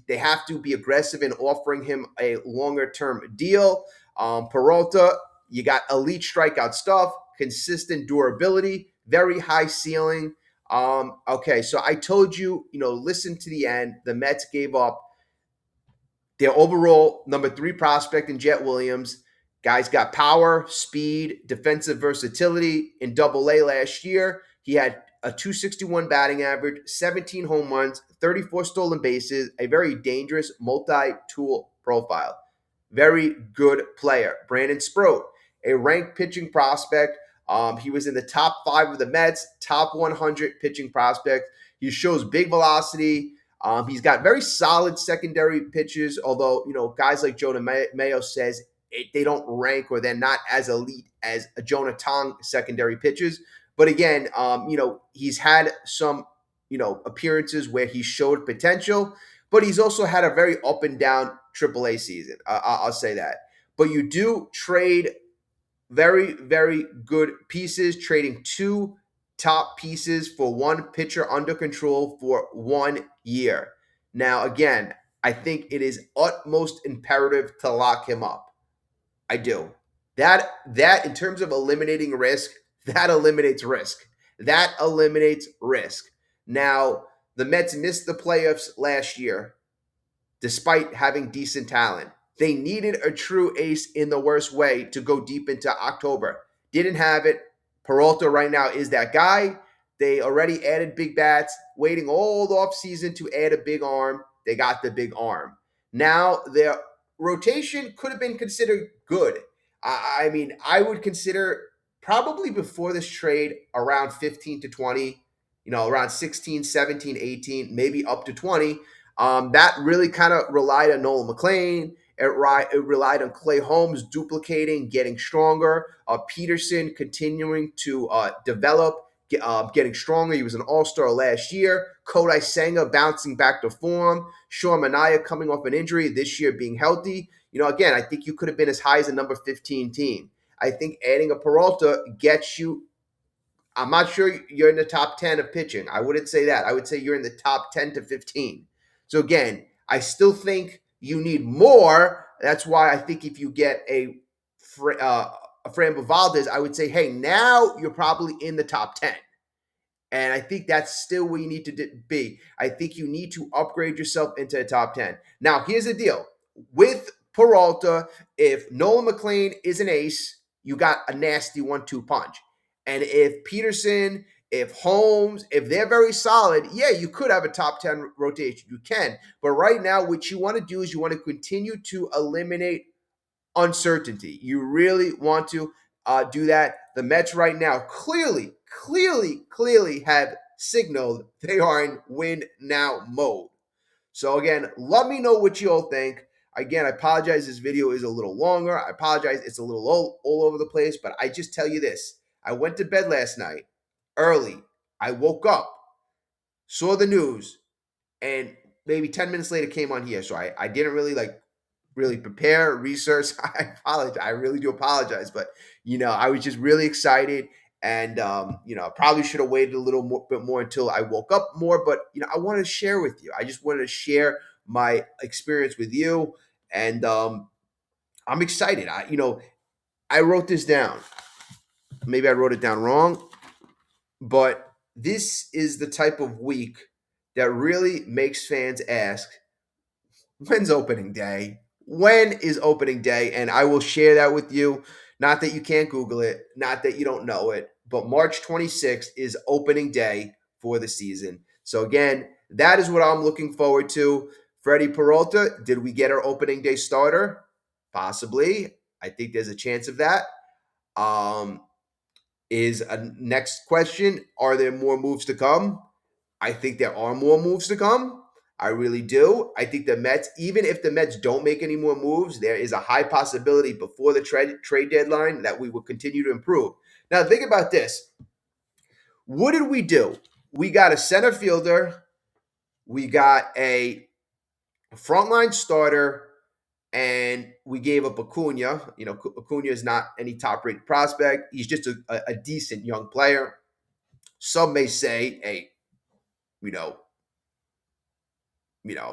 they have to be aggressive in offering him a longer-term deal. Peralta, you got elite strikeout stuff, consistent durability, very high ceiling. Okay, so I told you, listen to the end. The Mets gave up their overall number 3 prospect in Jet Williams. Guy's got power, speed, defensive versatility. In Double A last year, he had a 261 batting average, 17 home runs, 34 stolen bases, a very dangerous multi-tool profile. Very good player. Brandon Sproat, a ranked pitching prospect. He was in the top 5 of the Mets, top 100 pitching prospect. He shows big velocity. He's got very solid secondary pitches, although, guys like Jonah Mayo says they don't rank, or they're not as elite as a Jonah Tong secondary pitches. But again, he's had some, appearances where he showed potential, but he's also had a very up and down AAA season. I'll say that. But you do trade very, very good pieces, trading 2 top pieces for 1 pitcher under control for 1 year. Now, again, I think it is utmost imperative to lock him up. I do. That in terms of eliminating risk, that eliminates risk. That eliminates risk. Now, the Mets missed the playoffs last year despite having decent talent. They needed a true ace in the worst way to go deep into October. Didn't have it. Peralta right now is that guy. They already added big bats, waiting all the offseason to add a big arm. They got the big arm. Now their rotation could have been considered good. I mean, I would consider probably before this trade around 15 to 20, around 16, 17, 18, maybe up to 20. That really kind of relied on Nolan McLean. It relied on Clay Holmes duplicating, getting stronger. Peterson continuing to develop, getting stronger. He was an all-star last year. Kodai Senga bouncing back to form. Sean Manaea coming off an injury, this year being healthy. Again, I think you could have been as high as a number 15 team. I think adding a Peralta gets you. I'm not sure you're in the top 10 of pitching. I wouldn't say that. I would say you're in the top 10 to 15. So again, I still think you need more. That's why I think if you get a Framber Valdez, I would say, hey, now you're probably in the top 10. And I think that's still where you need to be. I think you need to upgrade yourself into the top 10. Now, here's the deal. With Peralta, if Nolan McLean is an ace, you got a nasty 1-2 punch. And if Peterson, if Holmes, if they're very solid, yeah, you could have a top 10 rotation. You can. But right now, what you want to do is you want to continue to eliminate uncertainty. You really want to do that. The Mets right now clearly have signaled they are in win now mode. So again, let me know what you all think. Again, I apologize. This video is a little longer. I apologize. It's a little all over the place, but I just tell you this. I went to bed last night early. I woke up, saw the news, and maybe 10 minutes later came on here. So I didn't really prepare, research. I apologize. I really do apologize. But, I was just really excited. And, probably should have waited a little bit more until I woke up more. But, I wanted to share with you. I just wanted to share my experience with you. And I'm excited. I wrote this down. Maybe I wrote it down wrong. But this is the type of week that really makes fans ask, when's opening day? When is opening day? And I will share that with you. Not that you can't Google it, not that you don't know it, but March 26th is opening day for the season. So again, that is what I'm looking forward to. Freddy Peralta, did we get our opening day starter? Possibly. I think there's a chance of that. Is a next question, are there more moves to come? I think there are more moves to come. I really do. I think the Mets, even if the Mets don't make any more moves, there is a high possibility before the trade deadline that we will continue to improve. Now, think about this. What did we do? We got a center fielder. We got a frontline starter. And we gave up Acuna. Acuna is not any top-rated prospect. He's just a decent young player. Some may say a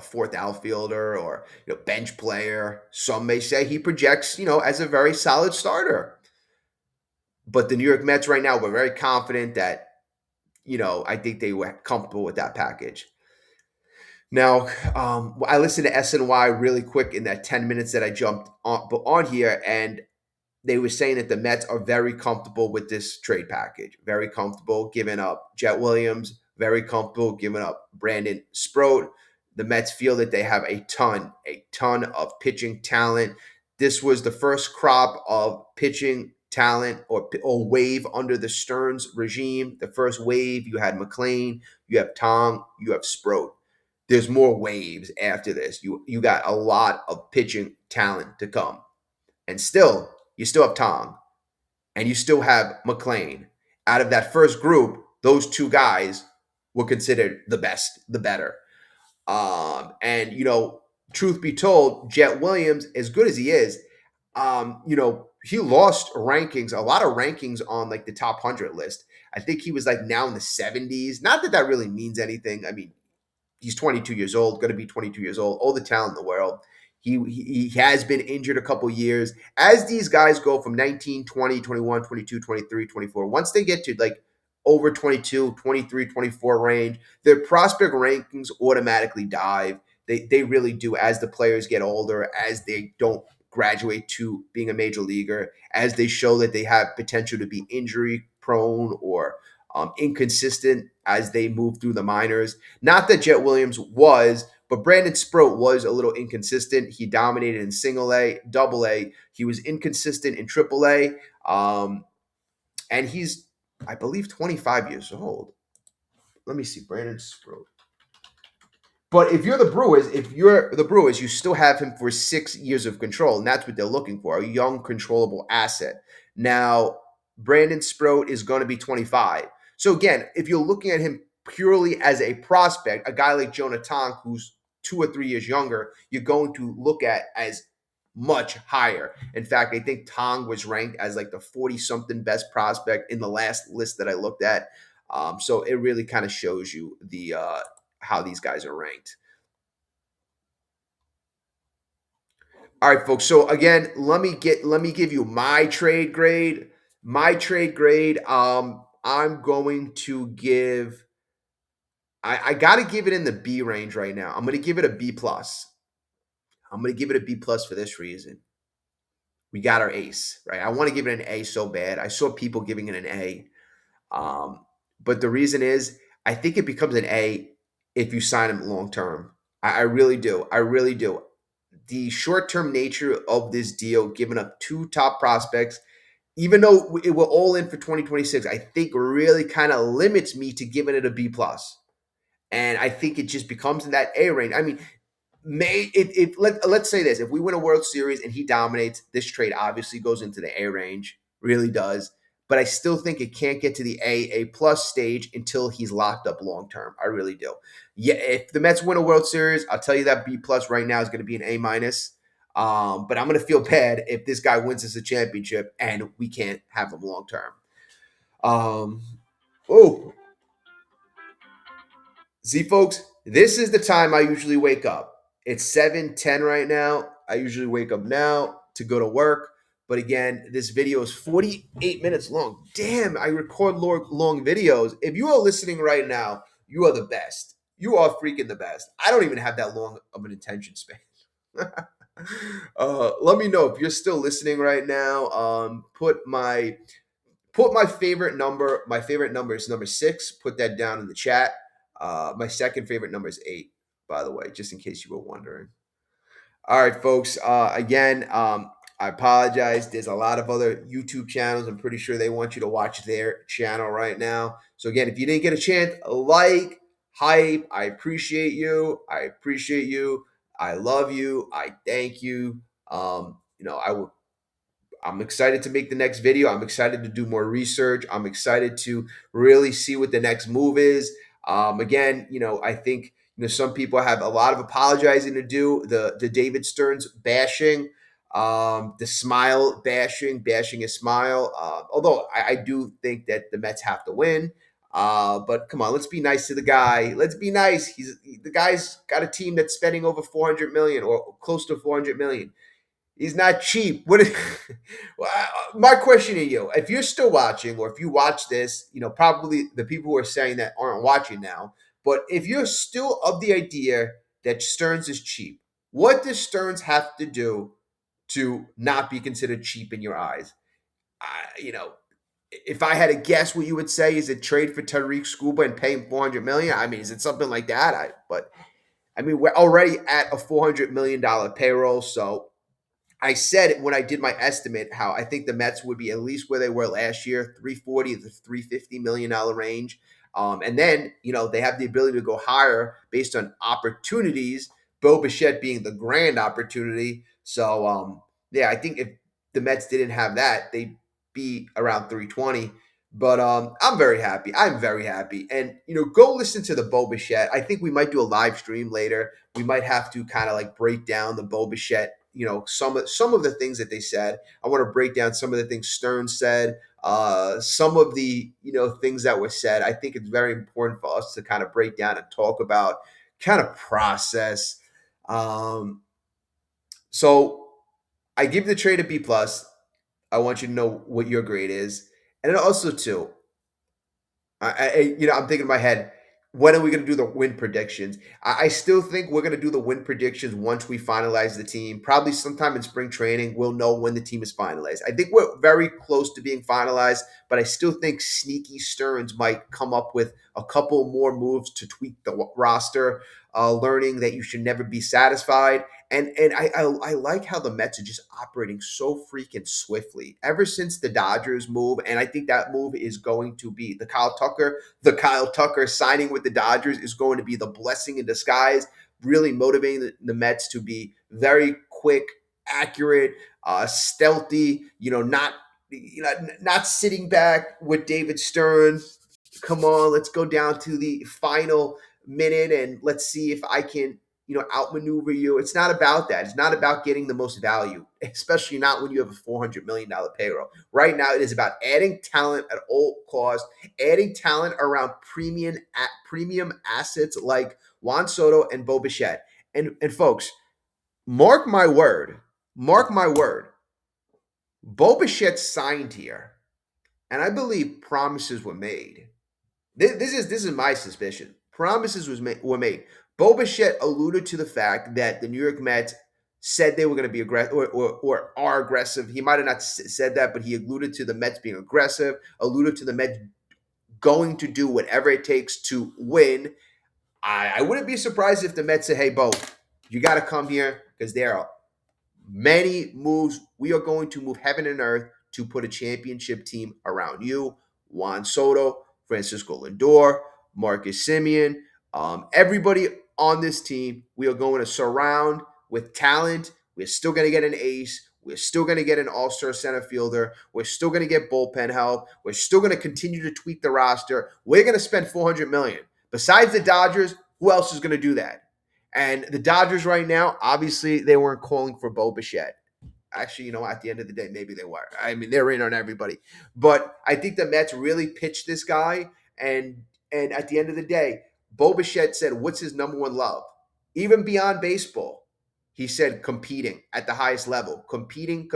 fourth outfielder or bench player. Some may say he projects, as a very solid starter. But the New York Mets right now, we're very confident that, I think they were comfortable with that package. Now, I listened to SNY really quick in that 10 minutes that I jumped on here, and they were saying that the Mets are very comfortable with this trade package, very comfortable giving up Jet Williams, very comfortable giving up Brandon Sproat. The Mets feel that they have a ton of pitching talent. This was the first crop of pitching talent or wave under the Stearns regime. The first wave, you had McLean, you have Tom, you have Sproat. There's more waves after this. You got a lot of pitching talent to come. And still, you still have Tom and you still have McLean. Out of that first group, those two guys were considered the best, the better. And truth be told, Jet Williams, as good as he is, he lost rankings, a lot of rankings on like the top 100 list. I think he was like now in the 70s. Not that that really means anything. I mean, he's 22 years old, going to be 22 years old, all the talent in the world. He has been injured a couple years. As these guys go from 19, 20, 21, 22, 23, 24, once they get to like over 22, 23, 24 range, their prospect rankings automatically dive. They really do as the players get older, as they don't graduate to being a major leaguer, as they show that they have potential to be injury prone or inconsistent as they move through the minors. Not that Jet Williams was, but Brandon Sproat was a little inconsistent. He dominated in single A, double A. He was inconsistent in triple A. And he's, I believe, 25 years old. Let me see, Brandon Sproat. But if you're the Brewers, you still have him for 6 years of control, and that's what they're looking for, a young, controllable asset. Now, Brandon Sproat is going to be 25. So again, if you're looking at him purely as a prospect, a guy like Jonathan, who's 2 or 3 years younger, you're going to look at as much higher. In fact, I think Tong was ranked as like the 40-something best prospect in the last list that I looked at. So it really kind of shows you the how these guys are ranked. All right, folks. So again, let me give you my trade grade. My trade grade. I'm going to give. I got to give it in the B range right now. I'm going to give it a B plus. I'm going to give it a B plus for this reason. We got our ace, right? I want to give it an A so bad. I saw people giving it an A. But the reason is, I think it becomes an A if you sign him long term. I really do. I really do. The short term nature of this deal, giving up two top prospects, even though we're all in for 2026, I think really kind of limits me to giving it a B plus. And I think it just becomes in that A range. I mean, let's say this: if we win a World Series and he dominates, this trade obviously goes into the A range, really does. But I still think it can't get to the A plus stage until he's locked up long term. I really do. Yeah, if the Mets win a World Series, I'll tell you that B plus right now is going to be an A minus. But I'm going to feel bad if this guy wins us a championship and we can't have him long term. Um, oh, See, folks, this is the time I usually wake up. It's 7:10 right now. I usually wake up now to go to work. But again, this video is 48 minutes long. Damn, I record long videos. If you are listening right now, you are the best. You are freaking the best. I don't even have that long of an attention span. Let me know if you're still listening right now. Put my favorite number. My favorite number is number 6. Put that down in the chat. My second favorite number is 8, by the way, just in case you were wondering. All right, folks. Again, I apologize. There's a lot of other YouTube channels. I'm pretty sure they want you to watch their channel right now. So again, if you didn't get a chance, like, hype. I appreciate you. I appreciate you. I love you. I thank you. I'm excited to make the next video. I'm excited to do more research. I'm excited to really see what the next move is. Again, I think some people have a lot of apologizing to do. The David Stearns bashing, the smile bashing his smile. Although I do think that the Mets have to win. But come on, let's be nice to the guy. Let's be nice. The guy's got a team that's spending over 400 million or close to 400 million. He's not cheap. My question to you: if you're still watching, or if you watch this, probably the people who are saying that aren't watching now. But if you're still of the idea that Stearns is cheap, what does Stearns have to do to not be considered cheap in your eyes. You know, if I had to guess what you would say, is it trade for Tariq Scuba and pay him 400 million? I mean, is it something like that? But I mean, we're already at a $400 million payroll, so I said when I did my estimate how I think the Mets would be at least where they were last year, 340 to $350 million range. And then, they have the ability to go higher based on opportunities, Bo Bichette being the grand opportunity. So, yeah, I think if the Mets didn't have that, they'd be around 320. But I'm very happy. I'm very happy. And, go listen to the Bo Bichette. I think we might do a live stream later. We might have to kind of like break down the Bo Bichette, some of the things that they said. I want to break down some of the things Stern said, some of the things that were said. I think it's very important for us to kind of break down and talk about, kind of process. So I give the trade a B plus. I want you to know what your grade is, and then also too, I'm thinking in my head, when are we going to do the win predictions? I still think we're going to do the win predictions once we finalize the team. Probably sometime in spring training, we'll know when the team is finalized. I think we're very close to being finalized, but I still think Sneaky Stearns might come up with a couple more moves to tweak the roster, learning that you should never be satisfied. And I like how the Mets are just operating so freaking swiftly ever since the Dodgers move, and I think that move is going to be the Kyle Tucker signing with the Dodgers is going to be the blessing in disguise, really motivating the Mets to be very quick, accurate, stealthy. Not sitting back with David Stern. Come on, let's go down to the final minute and let's see if I can outmaneuver you. It's not about that. It's not about getting the most value, especially not when you have a $400 million payroll. Right now, it is about adding talent at all cost, adding talent around premium assets like Juan Soto and Bo Bichette. And folks, mark my word, Bo Bichette signed here, and I believe promises were made. This is my suspicion. Promises were made. Bo Bichette alluded to the fact that the New York Mets said they were going to be aggressive or are aggressive. He might have not said that, but he alluded to the Mets being aggressive, alluded to the Mets going to do whatever it takes to win. I wouldn't be surprised if the Mets say, hey, Bo, you got to come here because there are many moves. We are going to move heaven and earth to put a championship team around you. Juan Soto, Francisco Lindor, Marcus Simeon, everybody on this team, we are going to surround with talent. We're still going to get an ace. We're still going to get an all-star center fielder. We're still going to get bullpen help. We're still going to continue to tweak the roster. We're going to spend $400 million. Besides the Dodgers, who else is going to do that? And the Dodgers right now, obviously, they weren't calling for Bo Bichette. Actually, at the end of the day, maybe they were. I mean, they're in on everybody. But I think the Mets really pitched this guy. And at the end of the day, Bo Bichette said, what's his number one love? Even beyond baseball, he said competing at the highest level. Competing.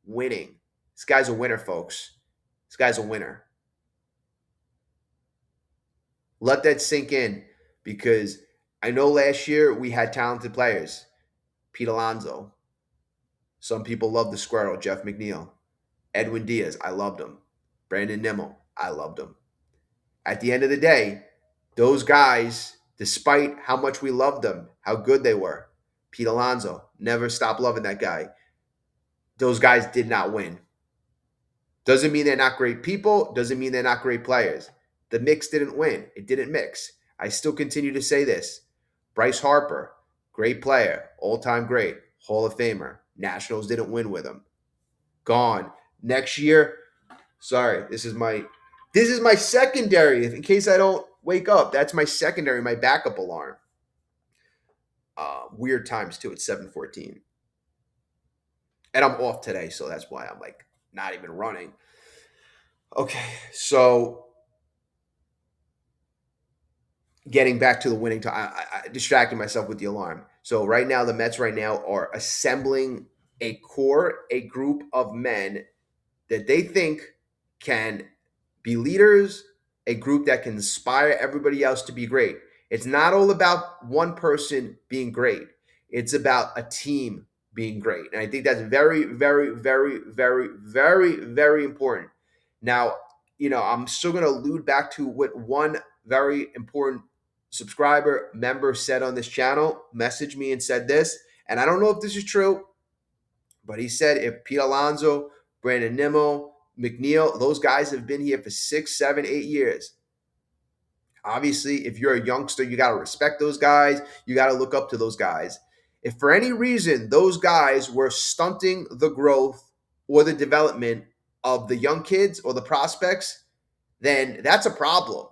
Winning. This guy's a winner, folks. This guy's a winner. Let that sink in because I know last year we had talented players. Pete Alonso. Some people love the Squirrel, Jeff McNeil. Edwin Diaz, I loved him. Brandon Nimmo, I loved him. At the end of the day, those guys, despite how much we loved them, how good they were, Pete Alonso, never stopped loving that guy. Those guys did not win. Doesn't mean they're not great people. Doesn't mean they're not great players. The mix didn't win. It didn't mix. I still continue to say this. Bryce Harper, great player, all-time great, Hall of Famer. Nationals didn't win with him. Gone. Next year, sorry, this is my secondary. In case I don't wake up, that's my secondary, my backup alarm. Weird times too. It's 7:14, and I'm off today, so that's why I'm like not even running. Okay, so getting back to the winning time, I distracted myself with the alarm. So right now, the Mets right now are assembling a group of men that they think can be leaders, a group that can inspire everybody else to be great. It's not all about one person being great. It's about a team being great. And I think that's very, very, very, very, very, very important. Now, I'm still going to allude back to what one very important subscriber member said on this channel, messaged me and said this. And I don't know if this is true, but he said if Pete Alonso, Brandon Nimmo, McNeil, those guys have been here for 6, 7, 8 years. Obviously, if you're a youngster, you got to respect those guys. You got to look up to those guys. If for any reason those guys were stunting the growth or the development of the young kids or the prospects, then that's a problem.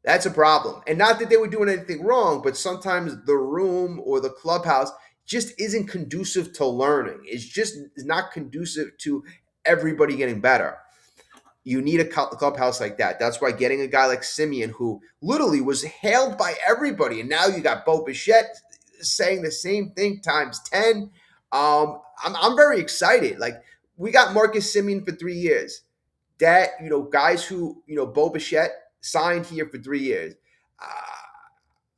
That's a problem. And not that they were doing anything wrong, but sometimes the room or the clubhouse just isn't conducive to learning. It's just not conducive to everybody getting better. You need a clubhouse like that. That's why getting a guy like Simeon, who literally was hailed by everybody, and now you got Bo Bichette saying the same thing times 10. I'm very excited. Like, we got Marcus Simeon for 3 years. That, guys who, Bo Bichette signed here for 3 years.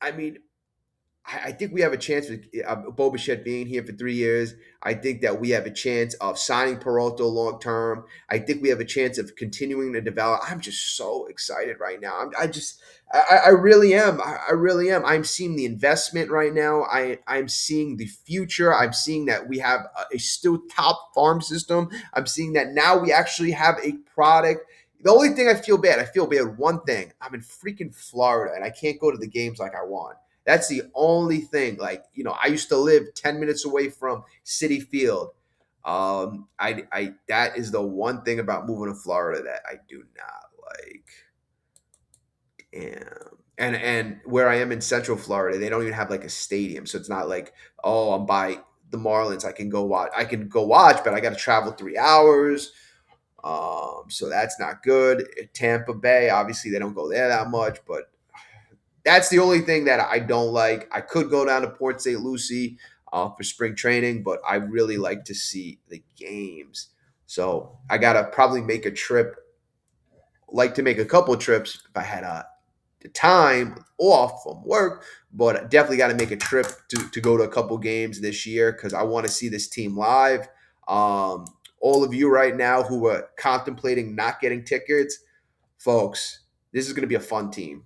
I mean, I think we have a chance with Bo Bichette being here for 3 years. I think that we have a chance of signing Peralta long term. I think we have a chance of continuing to develop. I'm just so excited right now. I really am. I really am. I'm seeing the investment right now. I'm seeing the future. I'm seeing that we have a still top farm system. I'm seeing that now we actually have a product. The only thing I feel bad one thing. I'm in freaking Florida and I can't go to the games like I want. That's the only thing. Like, I used to live 10 minutes away from City Field. I that is the one thing about moving to Florida that I do not like. And where I am in Central Florida, they don't even have like a stadium. So it's not like, oh, I'm by the Marlins. I can go watch. I can go watch, but I got to travel 3 hours. So that's not good. Tampa Bay, obviously, they don't go there that much, but that's the only thing that I don't like. I could go down to Port St. Lucie for spring training, but I really like to see the games. So I gotta probably make a trip. Like to make a couple trips if I had the time off from work, but definitely got to make a trip to go to a couple games this year because I want to see this team live. All of you right now who are contemplating not getting tickets, folks, this is going to be a fun team.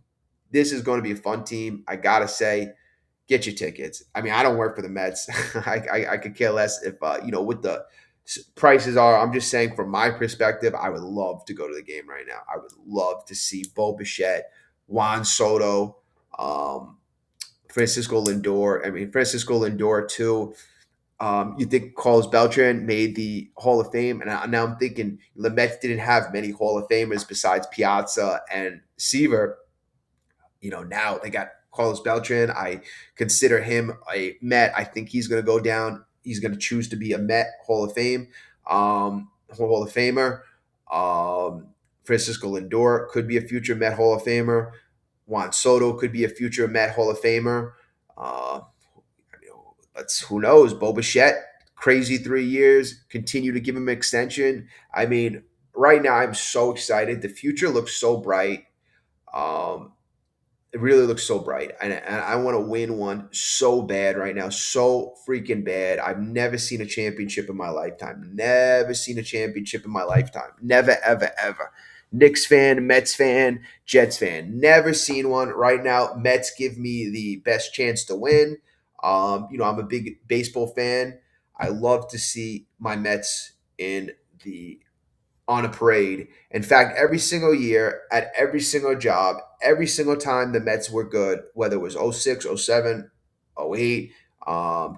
This is going to be a fun team. I gotta say, get your tickets. I mean, I don't work for the Mets. I could care less if what the prices are. I'm just saying, from my perspective, I would love to go to the game right now. I would love to see Bo Bichette, Juan Soto, Francisco Lindor. I mean, Francisco Lindor too. You think Carlos Beltran made the Hall of Fame, and now I'm thinking the Mets didn't have many Hall of Famers besides Piazza and Seaver. Now they got Carlos Beltran. I consider him a Met. I think he's going to go down. He's going to choose to be a Met Hall of Fame, Hall of Famer. Francisco Lindor could be a future Met Hall of Famer. Juan Soto could be a future Met Hall of Famer. Uh, let's who knows? Bo Bichette, crazy 3 years. Continue to give him an extension. I mean, right now I'm so excited. The future looks so bright. Um, it really looks so bright, and I want to win one so bad right now, so freaking bad. I've never seen a championship in my lifetime. Never seen a championship in my lifetime. Never, ever, ever. Knicks fan, Mets fan, Jets fan. Never seen one. Right now, Mets give me the best chance to win. I'm a big baseball fan. I love to see my Mets in the on a parade. In fact, every single year, at every single job, every single time the Mets were good, whether it was '06, '07, '08,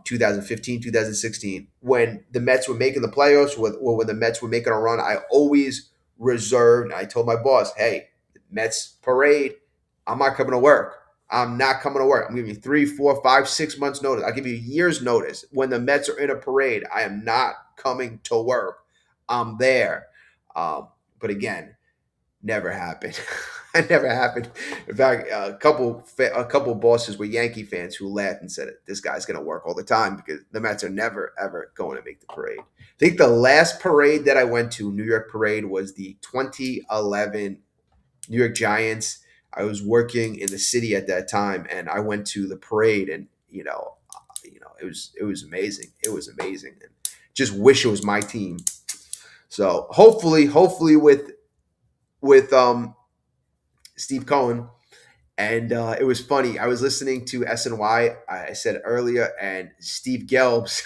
2015, 2016, when the Mets were making the playoffs or when the Mets were making a run, I always reserved. I told my boss, hey, Mets parade, I'm not coming to work. I'm not coming to work. I'm giving you 3, 4, 5, 6 months notice. I'll give you a year's notice. When the Mets are in a parade, I am not coming to work. I'm there. But again, never happened. It never happened. In fact, a couple bosses were Yankee fans who laughed and said, "This guy's going to work all the time because the Mets are never ever going to make the parade." I think the last parade that I went to, New York parade, was the 2011 New York Giants. I was working in the city at that time, and I went to the parade, and it was amazing. It was amazing. And just wish it was my team. So hopefully with Steve Cohen. And it was funny. I was listening to SNY, I said earlier, and Steve Gelbs.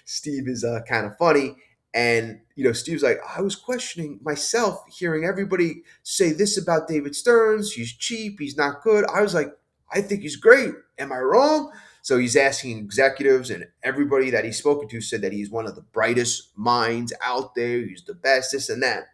Steve is kind of funny. And, Steve's like, I was questioning myself, hearing everybody say this about David Stearns. He's cheap. He's not good. I was like, I think he's great. Am I wrong? So he's asking executives, and everybody that he's spoken to said that he's one of the brightest minds out there. He's the best, this and that.